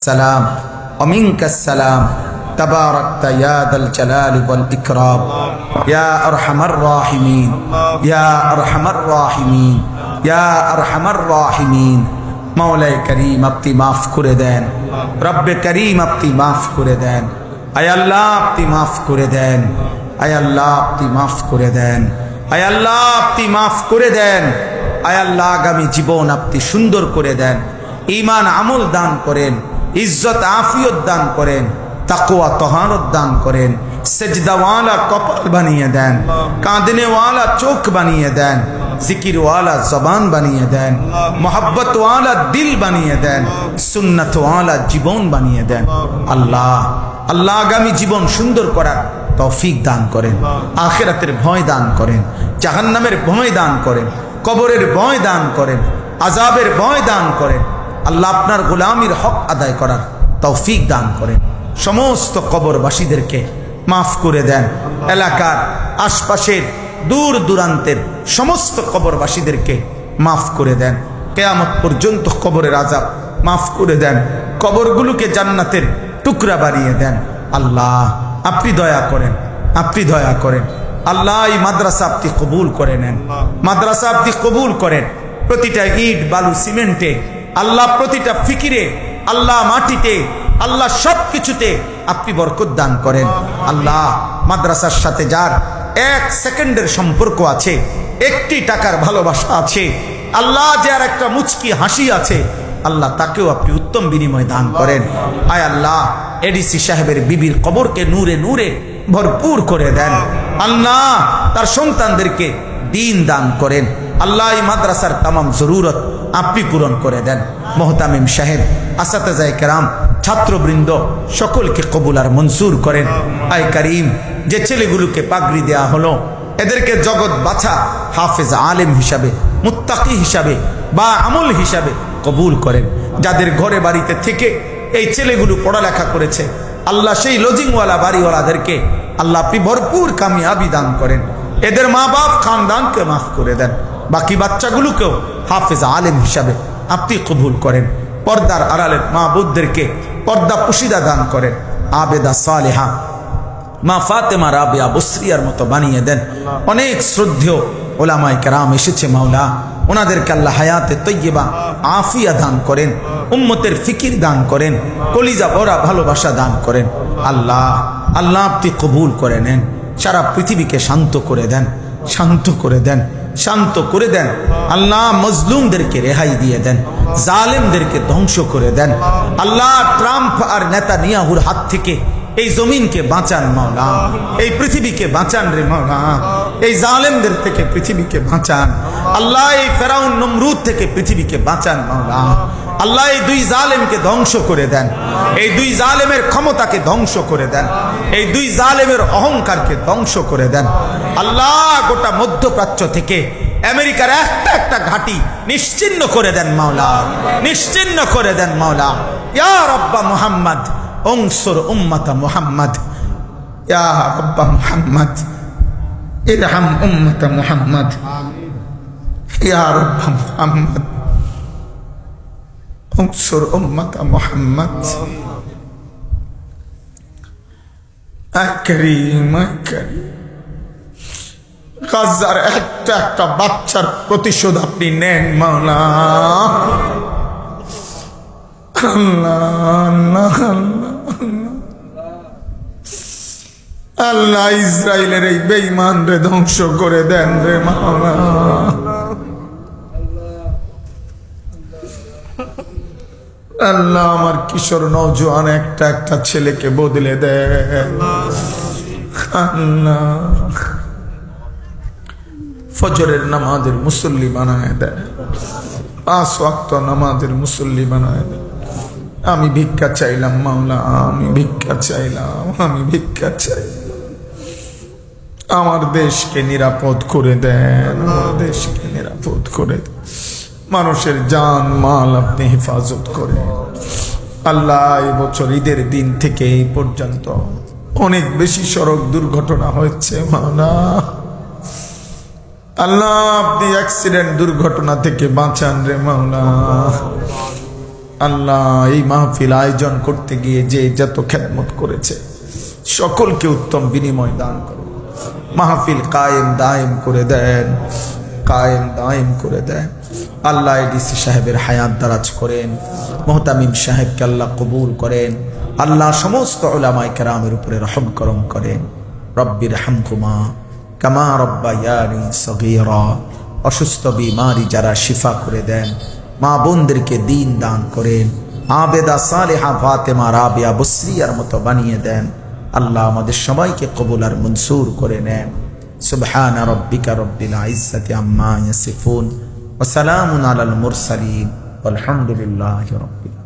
السلام ومنك السلام تباركت يا ذا الجلال والإكرام يا أرحم الراحمين يا أرحم الراحمين يا أرحم الراحمين مولاي كريم আপনি মাফ করে দেন রব্বে করিম আপনি মাফ করে দেন আয় আল্লাহ আপনি মাফ করে দেন আয় আল্লাহ আপনি মাফ করে দেন আয় আল্লাহ আপনি মাফ করে দেন আয় আল্লাহ আগামী জীবন আপনি সুন্দর করে দেন ঈমান আমল দান করেন ইজ্জত আফিয়ত দান করেন তাকওয়া তহারত দান করেন সেজদাওয়ালা কপাল বানিয়ে দেন কাঁদনেওয়ালা চোখ বানিয়ে দেন জিকিরওয়ালা জবান বানিয়ে দেন মোহাব্বতওয়ালা দিল বানিয়ে দেন সুন্নতওয়ালা জীবন বানিয়ে দেন আল্লাহ আল্লাহ আগামী জীবন সুন্দর করার তৌফিক দান করেন আখিরাতের ভয় দান করেন জাহান্নামের ভয় দান করেন কবরের ভয় দান করেন আযাবের ভয় দান করেন আল্লাহ আপনার গোলামির হক আদায় করার তৌফিক দান করেন সমস্ত কবরবাসীদেরকে মাফ করে দেন এলাকার আশপাশের দূর দূরান্তের সমস্ত কবরবাসীদেরকে মাফ করে দেন কিয়ামত পর্যন্ত কবরের আযাব মাফ করে দেন কবরগুলোকে জান্নাতের টুকরা বানিয়ে দেন আল্লাহ আপনি দয়া করেন আপনি দয়া করেন আল্লাহ এই মাদ্রাসা আপনি কবুল করে নেন মাদ্রাসা আপনি কবুল করেন প্রতিটা ইট বালু সিমেন্টে আল্লাহ প্রতিটা ফিকিরে আল্লাহ মাটিতে আল্লাহ সব কিছুতে আপনি বরকত দান করেন আল্লাহ মাদ্রাসার সাথে যার এক সেকেন্ডের সম্পর্ক আছে একটি টাকার ভালোবাসা আছে আল্লাহ যার একটা মুচকি হাসি আছে আল্লাহ তাকেও আপনি উত্তম বিনিময় দান করেন আয় আল্লাহ এডিসি সাহেবের বিবির কবরকে নূরে নূরে ভরপুর করে দেন আল্লাহ তার সন্তানদেরকে দিন দান করেন আল্লাহ এই মাদ্রাসার তামাম জরুরত আপনি পূরণ করে দেন মোহতামিম সাহেব আসাতেজায়ে কেরাম ছাত্রবৃন্দ সকলকে কবুল আর মঞ্জুর করেন আয় করিম যে ছেলেগুলোকে পাগড়ি দেয়া হলো এদেরকে জগৎ বাছা হাফেজ আলেম হিসাবে মুত্তাকি হিসাবে বা আমল হিসাবে কবুল করেন যাদের ঘরে বাড়িতে থেকে এই ছেলেগুলো পড়ালেখা করেছে আল্লাহ সেই লজিংওয়ালা বাড়িওয়ালাদেরকে আল্লাহ আপনি ভরপুর কামিয়াবি দান করেন এদের মা বাপ খানদানকে মাফ করে দেন বাকি বাচ্চাগুলোকেও হাফেজ আলেম হিসাবে আপনি কবুল করেন পর্দার আড়ালের মা বুদ্ধদেরকে পর্দা পুশিদা দান করেন আবেদা সালেহা মা ফাতেমা রাবিয়া বসরিয়ার মতো বানিয়ে দেন অনেক শ্রদ্ধেয় ওলামায়ে কেরাম এসেছে মাওলা ওনাদেরকে আল্লাহ হায়াতে তৈয়বা আফিয়া দান করেন উম্মতের ফিকির দান করেন কলিজা ভরা ভালোবাসা দান করেন আল্লাহ আল্লাহ আপনি কবুল করে নেন সারা পৃথিবীকে শান্ত করে দেন শান্ত করে দেন শান্ত করে দেন আল্লাহ মজলুমদেরকে রেহাই দিয়ে দেন জালেমদেরকে ধ্বংস করে দেন আল্লাহ ট্রাম্প আর নেতানিয়াহুর হাত থেকে এই জমিনকে বাঁচান মাওলা এই পৃথিবীকে বাঁচান রে মাওলা এই জালেমদের থেকে পৃথিবীকে বাঁচান আল্লাহ এই ফেরাউন নমরুদ থেকে পৃথিবীকে বাঁচান মাওলা আল্লাহ এই দুই জালেমকে ধ্বংস করে দেন এই দুই জালেমের ক্ষমতাকে ধ্বংস করে দেন এই দুই জালেমের অহংকারকে ধ্বংস করে দেন আল্লাহ গোটা মধ্যপ্রাচ্য থেকে আমেরিকার একটা একটা ঘাঁটি নিশ্চিহ্ন করে দেন মাওলা নিশ্চিহ্ন করে দেন মাওলা ইয়া রাব্বা মুহাম্মদ انصر امه محمد يا رب محمد ارحم امه محمد يا رب محمد انصر امه محمد كريم كريم গাজার একটা একটা বাচ্চার প্রতিশোধ আপনি নেন মাওলা আল্লাহ আল্লাহ ইসরায়েলের এই বেঈমান রে ধ্বংস করে দেন রে মাওলা আল্লাহ আমার কিশোর নওজোয়ান একটা একটা ছেলেকে বদলে দেন আল্লাহ ফজরের নামাজের মুসল্লি বানায় দেন 5 ওয়াক্ত নামাজের মুসল্লি বানায় দেন আমি ভিক্ষা চাইলাম মাওলা আমি ভিক্ষা চাইলাম আমি ভিক্ষা চাই আমার দেশকে নিরাপদ করে দেন আমার দেশকে নিরাপদ করে দেন মানুষের জান মাল আপনি হেফাজত করেন আল্লাহ এই বছর ঈদের দিন থেকে এই পর্যন্ত অনেক বেশি সড়ক দুর্ঘটনা হচ্ছে মাওলা আল্লাহ আপনি অ্যাক্সিডেন্ট দুর্ঘটনা থেকে বাঁচান রে মাওলা আল্লাহ এই মাহফিল আয়োজন করতে গিয়ে যে যত খেদমত করেছে সকলকে উত্তম বিনিময় দান করো। মাহফিল কায়েম দায়েম করে দেন, কায়েম দায়েম করে দেন। আল্লাহ এডিসি সাহেবের হায়াত দারাজ করেন, মুহতামিম সাহেবকে আল্লাহ কবুল করেন। আল্লাহ সমস্ত উলামায়ে কেরামের উপরে রহম করম করেন। রব্বির হামহুমা কামা রব্বায়ানি সগীরা। অসুস্থ বিমারি যারা শিফা করে দেন, মা বোনদেরকে দিন দান করেন, আবেদা সালেহা ফাতেমা রাবিয়া বসরিয়ার মতো বানিয়ে দেন। আল্লাহ আমাদের সবাইকে কবুল আর মনসুর করে নেন। সুবহানা রাব্বিকা রব্বিল ইজ্জাতি আম্মা ইয়াসিফুন ওয়া সালামুন আলাল মুরসালিন ওয়ালহামদুলিল্লাহি রাব্বিল